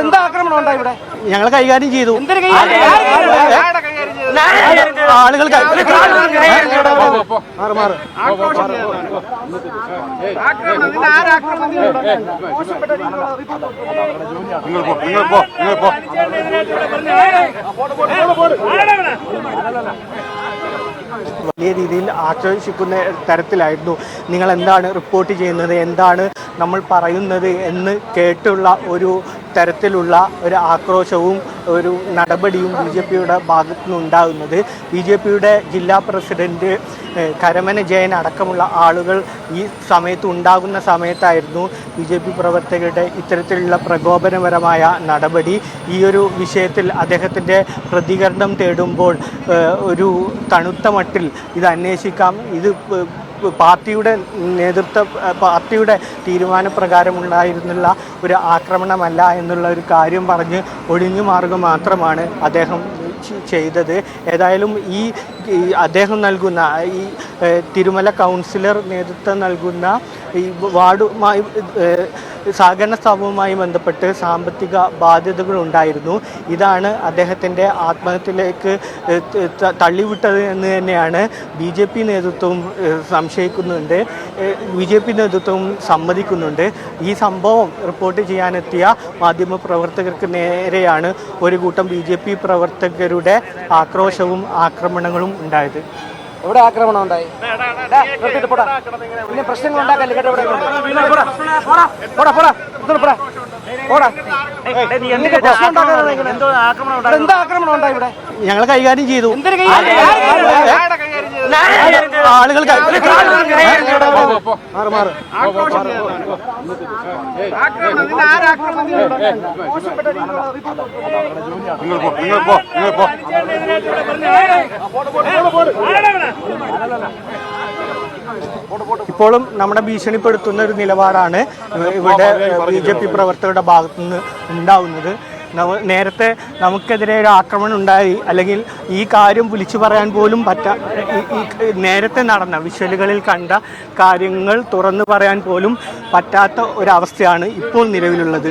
എന്താ ആക്രമണം ഉണ്ടായി ഇവിടെ? ഞങ്ങൾ കൈകാര്യം ചെയ്തു. ആളുകൾ വലിയ രീതിയിൽ ആശ്വസിക്കുന്ന തരത്തിലായിരുന്നു. നിങ്ങൾ എന്താണ് റിപ്പോർട്ട് ചെയ്യുന്നത്, എന്താണ് നമ്മൾ പറയുന്നത് എന്ന് കേട്ടുള്ള ഒരു തരത്തിലുള്ള ഒരു ആക്രോശവും ഒരു നടപടിയും ബി ജെ പിയുടെ ഭാഗത്തു നിന്നുണ്ടാകുന്നത്. ബി ജെ പിയുടെ ജില്ലാ പ്രസിഡന്റ് കരമന ജയൻ അടക്കമുള്ള ആളുകൾ ഈ സമയത്ത് ഉണ്ടാകുന്ന സമയത്തായിരുന്നു ബി ജെ പി പ്രവർത്തകരുടെ ഇത്തരത്തിലുള്ള പ്രകോപനപരമായ നടപടി. ഈ ഒരു വിഷയത്തിൽ അദ്ദേഹത്തിൻ്റെ പ്രതികരണം തേടുമ്പോൾ ഒരു തണുത്ത മട്ടിൽ ഇത് അന്വേഷിക്കാം, ഇത് പാർട്ടിയുടെ പാർട്ടിയുടെ തീരുമാനപ്രകാരമുണ്ടായിരുന്നുള്ള ഒരു ആക്രമണമല്ല എന്നുള്ള ഒരു കാര്യം പറഞ്ഞ് ഒഴിഞ്ഞു മാറുക മാത്രമാണ് അദ്ദേഹം ചെയ്തത്. ഏതായാലും ഈ അദ്ദേഹം നൽകുന്ന ഈ തിരുമല കൗൺസിലർ നേതൃത്വം നൽകുന്ന ഈ വാർഡുമായി സഹകരണ സ്ഥാപനവുമായി ബന്ധപ്പെട്ട് സാമ്പത്തിക ബാധ്യതകൾ ഉണ്ടായിരുന്നു. ഇതാണ് അദ്ദേഹത്തിൻ്റെ ആത്മഹത്യയിലേക്ക് തള്ളിവിട്ടത് എന്ന് തന്നെയാണ് ബി ജെ പി നേതൃത്വവും സംശയിക്കുന്നുണ്ട്, ബി ജെ പി നേതൃത്വവും സമ്മതിക്കുന്നുണ്ട്. ഈ സംഭവം റിപ്പോർട്ട് ചെയ്യാനെത്തിയ മാധ്യമപ്രവർത്തകർക്ക് നേരെയാണ് ഒരു കൂട്ടം ബി ജെ പി പ്രവർത്തകരുടെ ആക്രോശവും ആക്രമണങ്ങളും ഉണ്ടായത്. എവിടെ ആക്രമണം ഉണ്ടായി? പിന്നെ പ്രശ്നങ്ങൾ ഉണ്ടാക്കല്ലേ കേട്ടോ. എന്താ ആക്രമണം ഉണ്ടായി ഇവിടെ? ഞങ്ങൾ കൈകാര്യം ചെയ്തു. ആളുകൾ ഇപ്പോഴും നമ്മളെ ഭീഷണിപ്പെടുത്തുന്ന ഒരു നിലപാടാണ് ഇവിടെ ബി ജെ പി പ്രവർത്തകരുടെ ഭാഗത്തുനിന്ന് ഉണ്ടാവുന്നത്. നേരത്തെ നമുക്കെതിരെ ഒരു ആക്രമണം ഉണ്ടായി, അല്ലെങ്കിൽ ഈ കാര്യം വിളിച്ചു പറയാൻ പോലും നേരത്തെ നടന്ന വിഷ്വലുകളിൽ കണ്ട കാര്യങ്ങൾ തുറന്നു പറയാൻ പോലും പറ്റാത്ത ഒരവസ്ഥയാണ് ഇപ്പോൾ നിലവിലുള്ളത്.